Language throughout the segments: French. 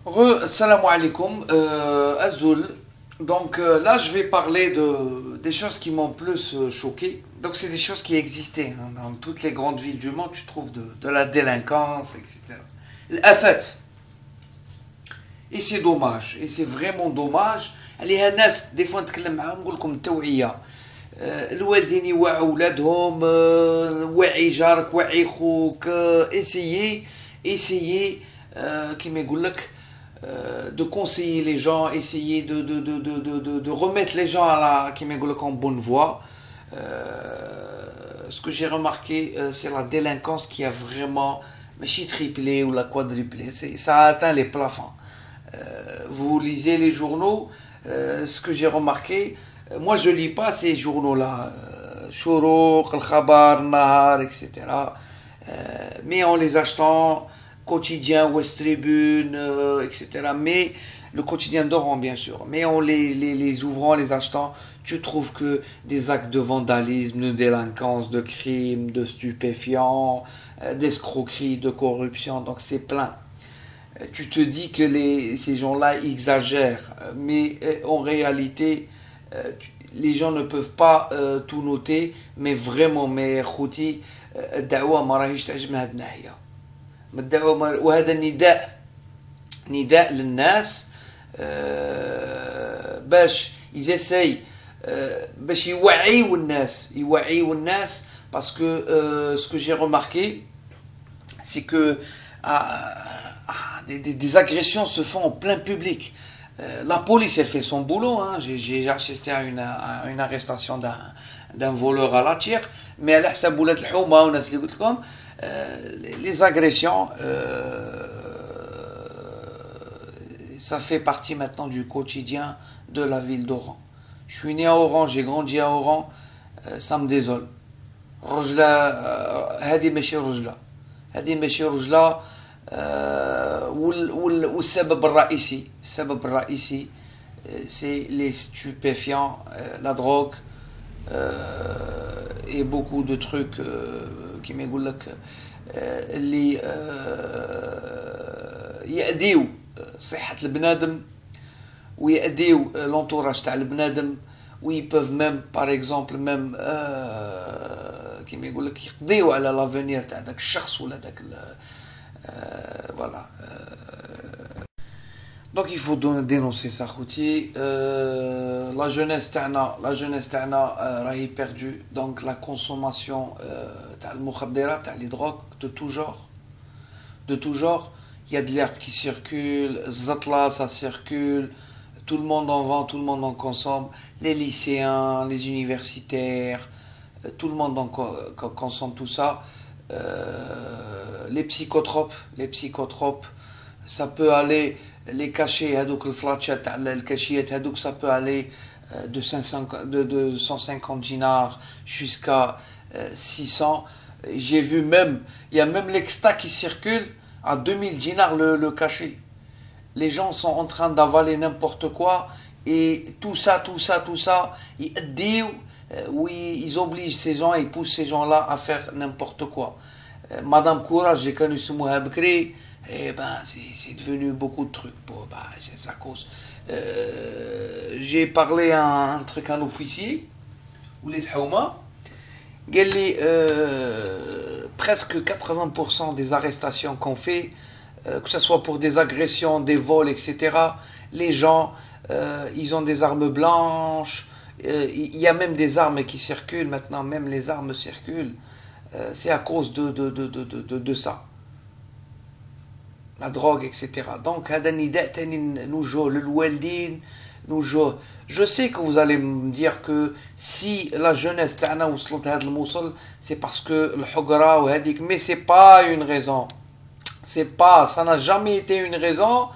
Salam alaikum, Azul. Donc là, je vais parler des choses qui m'ont plus choqué. Donc c'est des choses qui existaient, hein. Dans toutes les grandes villes du monde, tu trouves de la délinquance, etc. En fait, et c'est dommage, et c'est vraiment dommage. عليها ناس دي فوا نتكلم معاهم نقول لكم التوعيه. الوالدين يوعوا ولادهم، وعي جارك وعي خوك، essayez كيما يقول لك de conseiller les gens, essayer de remettre les gens à en bonne voie. Ce que j'ai remarqué, c'est la délinquance qui a vraiment triplé ou la quadruplé. Ça a atteint les plafonds. Vous lisez les journaux, ce que j'ai remarqué, moi je lis pas ces journaux-là, Shourouk, Al-Khabar, Nahar, etc. Mais en les achetant, quotidien, West Tribune, etc. Mais le quotidien d'Oran, bien sûr. Mais en les ouvrant, les achetant, tu trouves que des actes de vandalisme, de délinquance, de crimes, de stupéfiants, d'escroquerie, de corruption. Donc c'est plein. Tu te dis que ces gens-là exagèrent, mais en réalité, les gens ne peuvent pas tout noter, mais vraiment, mais khouti, الدعوة ما راهيش تعجبنا هاد الناحية. وهذا نداء للناس باش يزيساي باش يوعيوا الناس parce que ce que j'ai remarqué c'est que des agressions se font en plein public. La police, elle fait son boulot, hein. J'ai assisté à une arrestation d'un voleur à la tire, mais à l'hsaboulat al-houma ou nas li قلت لكم, les agressions, ça fait partie maintenant du quotidien de la ville d'Oran. Je suis né à Oran, j'ai grandi à Oran, ça me désole. رجلة هذه ماشي رجلة والسبب الرئيسي c'est les stupéfiants, la drogue, et beaucoup de trucs qui يقول لك اللي يأذيو صحة البنادم ويأذيو l'entourage تاع البنادم. Oui, ils peuvent même, par exemple, même كيما يقول لك يقضيو على l'avenir تاع داك الشخص ولا داك voilà. Donc il faut dénoncer ça, khouti. La jeunesse تاعنا راهي perdue. Donc la consommation تاع المخدرات, تاع les drogues de tout genre. Il y a de l'herbe qui circule, Zatla, ça circule, tout le monde en vend, tout le monde en consomme, les lycéens, les universitaires, tout le monde en consomme tout ça. Les psychotropes, ça peut aller, les cachets, ça peut aller de 150 dinars jusqu'à 600. J'ai vu même, il y a même l'exta qui circule à 2000 dinars le cachet. Les gens sont en train d'avaler n'importe quoi, et tout ça, ils obligent ces gens, ils poussent ces gens-là à faire n'importe quoi. Madame Courage, j'ai connu ce mot Habkri, et c'est devenu beaucoup de trucs. Bon, c'est sa cause. J'ai parlé à un officier, ou les Houma, presque 80% des arrestations qu'on fait, que ce soit pour des agressions, des vols, etc., les gens, ils ont des armes blanches, il y a même des armes qui circulent maintenant, même les armes circulent, c'est à cause de ça, la drogue, etc. Donc, je sais que vous allez me dire que si la jeunesse c'est parce que le hugra ou hadik, mais c'est pas une raison. Ça n'a jamais été une raison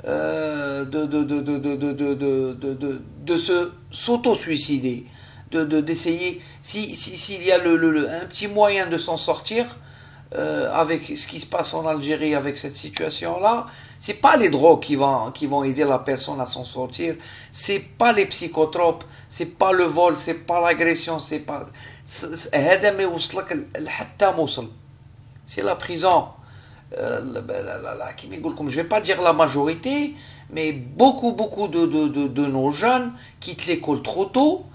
de s'auto-suicider, d'essayer, s'il y a un petit moyen de s'en sortir, avec ce qui se passe en Algérie, avec cette situation-là, c'est pas les drogues qui vont aider la personne à s'en sortir, c'est pas les psychotropes, c'est pas le vol, c'est pas l'agression, c'est la prison. je ne vais pas dire la majorité, mais beaucoup de nos jeunes quittent l'école trop tôt.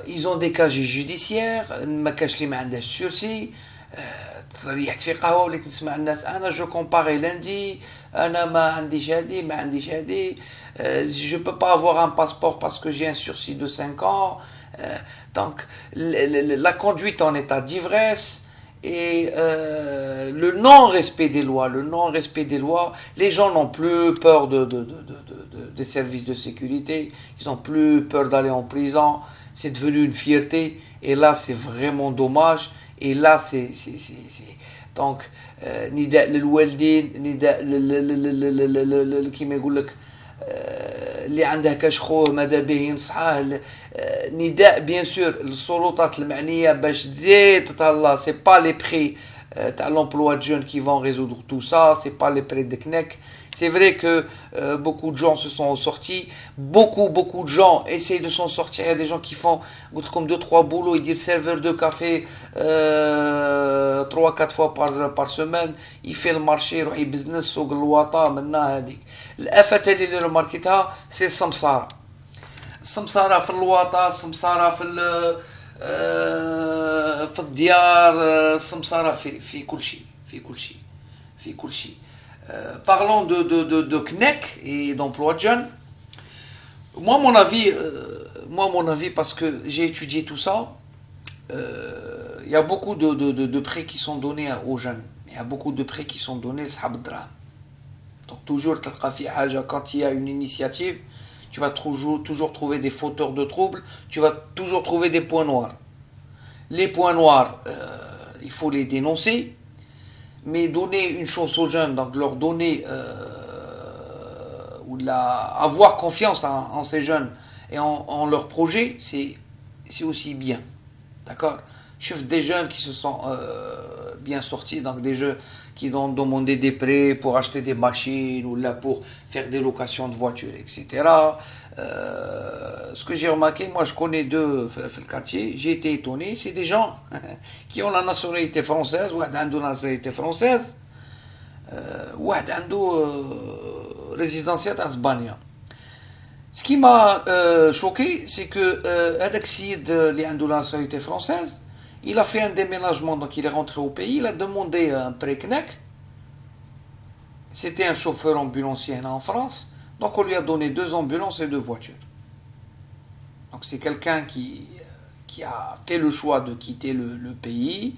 Ils ont des casiers judiciaires, ما كاش اللي ما عندهاش سورسي. ريحت في قهوه وليت نسمع الناس انا جو كومباري lundi, انا ما عنديش هادي ما عنديش هادي, je peux pas avoir un passeport parce que j'ai un sursis de 5 ans. Donc la conduite en état d'ivresse et le non-respect des lois, les gens n'ont plus peur des services de sécurité, ils n'ont plus peur d'aller en prison, c'est devenu une fierté, et là c'est vraiment dommage. Et là, donc, نداء للوالدين, نداء كيما يقول لك اللي عندها كاش خوه ماذا به ينصحه, نداء بيان سور للسلطات المعنيه باش تزيد تهلا. سي با لي بري تاع l'emploi de jeunes qui vont résoudre tout ça, c'est pas les prix de CNEC. C'est vrai que beaucoup de gens se sont sortis, beaucoup de gens essayent de s'en sortir. Il y a des gens qui font comme 2-3 boulots, ils disent serveur de café 3-4 fois par semaine, il fait le marché, يروح business سوق الوطا منها هذيك. الآفة اللي رماركيتها سي السمسارة. السمسارة في الوطا, السمسارة في الديار, السمسارة في كل شيء. Parlons de CNEC et d'emploi de jeunes. Moi, mon avis, parce que j'ai étudié tout ça, il y a beaucoup de prêts qui sont donnés aux jeunes. Il y a beaucoup de prêts qui sont donnés donc toujours, quand il y a une initiative, tu vas toujours trouver des fauteurs de troubles, tu vas toujours trouver des points noirs. Les points noirs, il faut les dénoncer, mais donner une chose aux jeunes, donc leur donner, avoir confiance en ces jeunes et en leurs projets, c'est aussi bien. D'accord? Je fais des jeunes qui se sont bien sortis, donc des jeunes qui ont demandé des prêts pour acheter des machines ou là pour faire des locations de voitures, etc. Ce que j'ai remarqué, moi je connais deux dans le quartier, j'ai été étonné, c'est des gens qui ont la nationalité française, ou la nationalité française, ou résidentielle d'Espagne. Ce qui m'a choqué, c'est que Adak Sid, qui a la nationalité française, il a fait un déménagement, donc il est rentré au pays, il a demandé un prêt CNEC. C'était un chauffeur ambulancier en France, donc on lui a donné 2 ambulances et 2 voitures. Donc c'est quelqu'un qui a fait le choix de quitter le pays,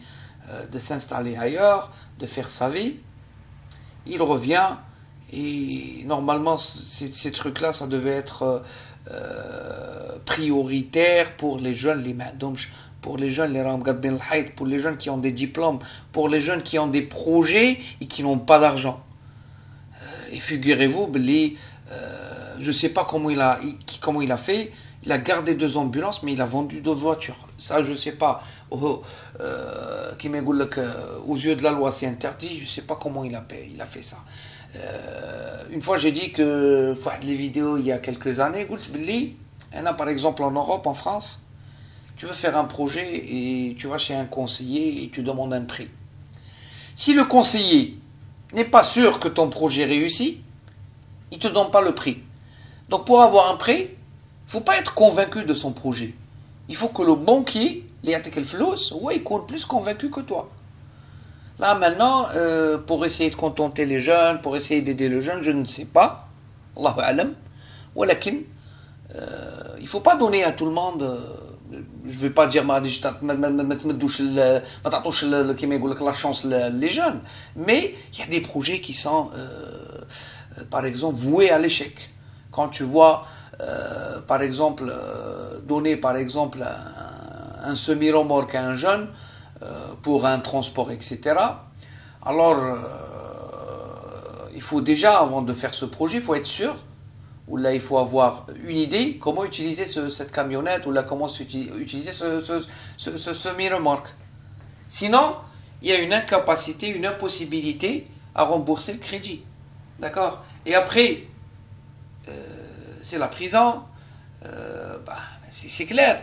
de s'installer ailleurs, de faire sa vie. Il revient et normalement ces trucs-là, ça devait être prioritaire pour les jeunes, pour les jeunes, pour les jeunes qui ont des diplômes, pour les jeunes qui ont des projets et qui n'ont pas d'argent. Et figurez-vous, je ne sais pas comment il a fait. Il a gardé 2 ambulances, mais il a vendu 2 voitures. Ça, je ne sais pas. Aux yeux de la loi, c'est interdit. Je ne sais pas comment il a fait ça. Une fois, j'ai dit que, les vidéos il y a quelques années, par exemple en Europe, en France, tu veux faire un projet et tu vas chez un conseiller et tu demandes un prix. Si le conseiller n'est pas sûr que ton projet réussit, il ne te donne pas le prix. Donc pour avoir un prêt, il ne faut pas être convaincu de son projet. Il faut que le banquier, il soit plus convaincu que toi. Là maintenant, pour essayer de contenter les jeunes, pour essayer d'aider les jeunes, je ne sais pas. Allahu alam. Il ne faut pas donner à tout le monde... je ne vais pas dire la chance les jeunes, mais il y a des projets qui sont par exemple voués à l'échec. Quand tu vois par exemple donner par exemple un semi-remorque à un jeune pour un transport, etc. Alors il faut déjà, avant de faire ce projet, il faut être sûr, ou là il faut avoir une idée comment utiliser cette camionnette, ou là comment utiliser ce semi-remorque. Sinon, il y a une incapacité, une impossibilité à rembourser le crédit. D'accord? Et après, c'est la prison. C'est clair.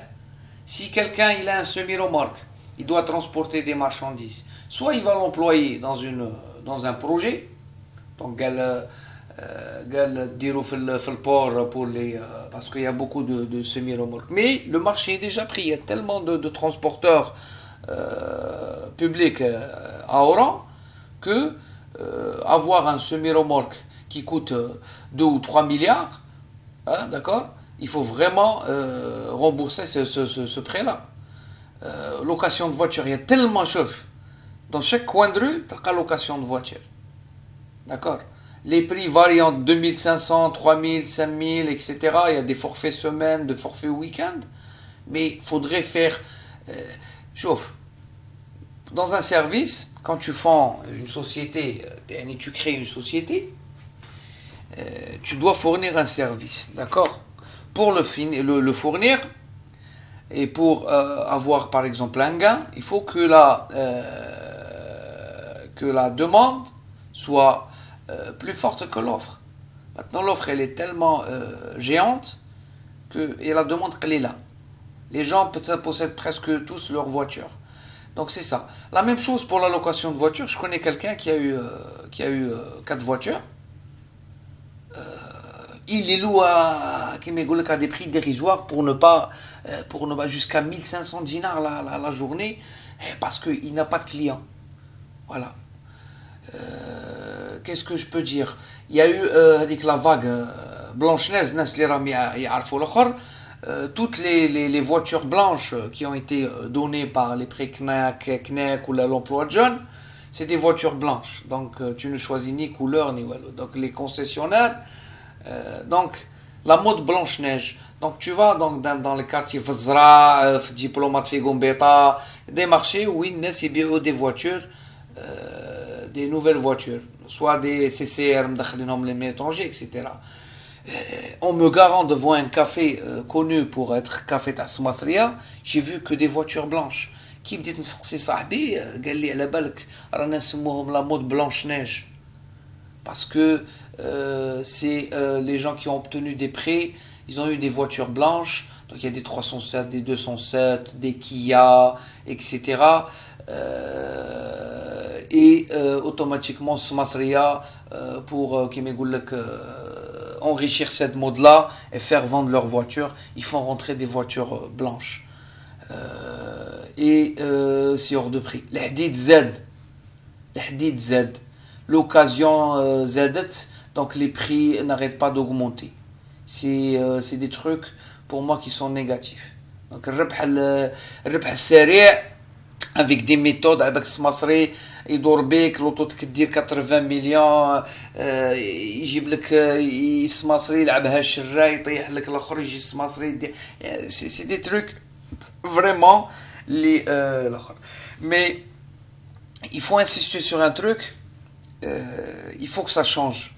Si quelqu'un il a un semi-remorque il doit transporter des marchandises. Soit il va l'employer dans un projet, donc dire le port pour les parce qu'il y a beaucoup de semi-remorques. Mais le marché est déjà pris. Il y a tellement de transporteurs publics à Oran que avoir un semi-remorque qui coûte 2 ou 3 milliards, hein, d'accord, il faut vraiment rembourser ce prêt-là. Location de voiture, il y a tellement de choses. Dans chaque coin de rue, tu as location de voiture. D'accord. Les prix varient entre 2500, 3000, 5000, etc. Il y a des forfaits semaine, des forfaits week-end. Mais il faudrait faire... chauffe. Dans un service, quand tu fais une société, tu crées une société, tu dois fournir un service. D'accord. Pour le fournir, et pour avoir par exemple un gain, il faut que la demande soit plus forte que l'offre. Maintenant l'offre elle est tellement géante et la demande elle est là. Les gens possèdent presque tous leur voiture. Donc c'est ça. La même chose pour la location de voiture. Je connais quelqu'un qui a eu 4 voitures. Il les loue à des prix dérisoires pour ne pas jusqu'à 1500 dinars la journée parce qu'il n'a pas de clients. Voilà. Qu'est-ce que je peux dire? Il y a eu avec la vague Blanche-Neige, toutes les voitures blanches qui ont été données par les prix Knack ou l'emploi de jeunes, c'est des voitures blanches. Donc tu ne choisis ni couleur ni voilà. Donc les concessionnaires donc la mode Blanche-Neige. Donc tu vas donc dans les quartiers Fazra, Diplomate, Fegombeta, des marchés où ils ont des voitures, des nouvelles voitures, soit des CCR, les étrangers, etc. On me garant devant un café connu pour être café Tasmasria, j'ai vu que des voitures blanches. Qui me dit c'est صاحبي قال لي على بالك رانا نسموهم la mode Blanche-Neige parce que c'est les gens qui ont obtenu des prêts, ils ont eu des voitures blanches, donc il y a des 307, des 207, des Kia, etc. Automatiquement Smasria pour enrichir cette mode-là et faire vendre leurs voitures, ils font rentrer des voitures blanches. C'est hors de prix. الحديد زاد. L'occasion زادت, donc les prix n'arrêtent pas d'augmenter. C'est des trucs pour moi qui sont négatifs. Donc الربح السريع avec des méthodes avec Smasri يدور بك لوطو تكدير 80 مليون يجيب لك سماسري يلعبها الشرا يطيح لك الاخر يجي سماسري سي دي تروك vraiment l'autre. Mais il faut insister sur un truc, il faut que ça change.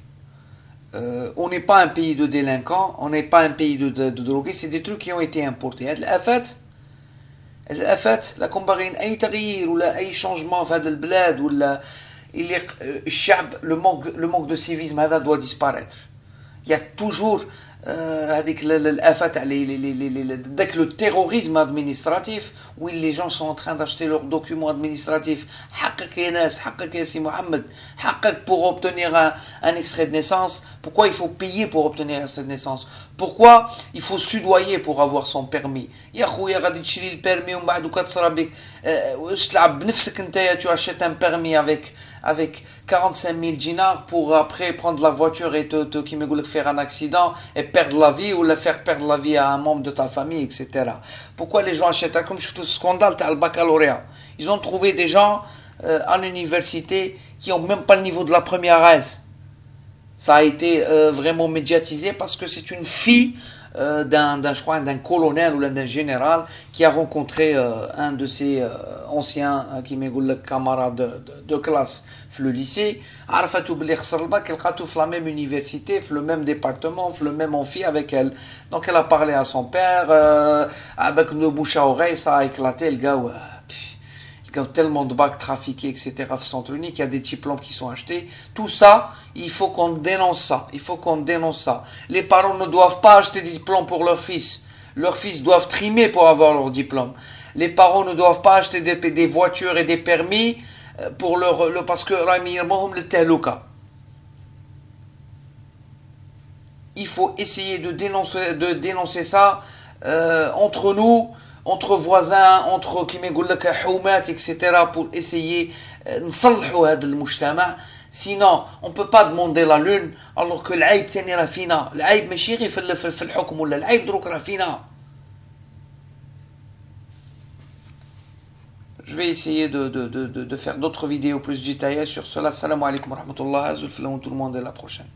On n'est pas un pays de délinquants, on n'est pas un pays de drogués, c'est des trucs qui ont été importés. الافات لا كومبارين اي تغيير ولا اي شونجمون في هذا البلاد ولا اللي الشعب le manque de civisme هذا doit disparaître. Il y a toujours هذيك الافات داك le terrorisme administratif où les gens sont en train d'acheter leurs documents administratifs. حقق يا ناس, حقق يا سي محمد, حقق pour obtenir un extrait de naissance. Pourquoi il faut payer pour obtenir un extrait de naissance? Pourquoi il faut soudoyer pour avoir son permis? يا خويا غادي تشري البيرمي ومن بعد كتصرى بك واش تلعب بنفسك نتايا tu achètes un permis avec 45 000 dinars pour après prendre la voiture et qui me faire un accident et perdre la vie ou faire perdre la vie à un membre de ta famille, etc. Pourquoi les gens achètent? Comme je fais tout ce scandale, t'as le baccalauréat. Ils ont trouvé des gens à l'université qui ont même pas le niveau de la première S. Ça a été vraiment médiatisé parce que c'est une fille d'un colonel ou d'un général qui a rencontré un de ses anciens camarades de classe في le lycée. عرفته باللي خسر الباك, لقاته في la même université, في le même département, في le même amphi avec elle. Donc elle a parlé à son père avec le bouche à oreille, ça a éclaté. Le gars tellement de bacs trafiqués, etc. في centre unique, il y a des diplômes qui sont achetés. Tout ça, il faut qu'on dénonce ça. Les parents ne doivent pas acheter des diplômes pour leur fils. Leurs fils doivent trimer pour avoir leur diplôme. Les parents ne doivent pas acheter des voitures et des permis pour parce que il faut essayer de dénoncer ça entre nous, entre voisins, entre etc. pour essayer نصلحوا هذا المجتمع. Sinon, on ne peut pas demander la lune alors que العيب تاني راه فينا. العيب ماشي غير في الحكم ولا العيب دروك راه فينا. Je vais essayer de faire d'autres vidéos plus détaillées sur cela. Salam alaikum wa rahmatullah. Azul tout le monde et la prochaine.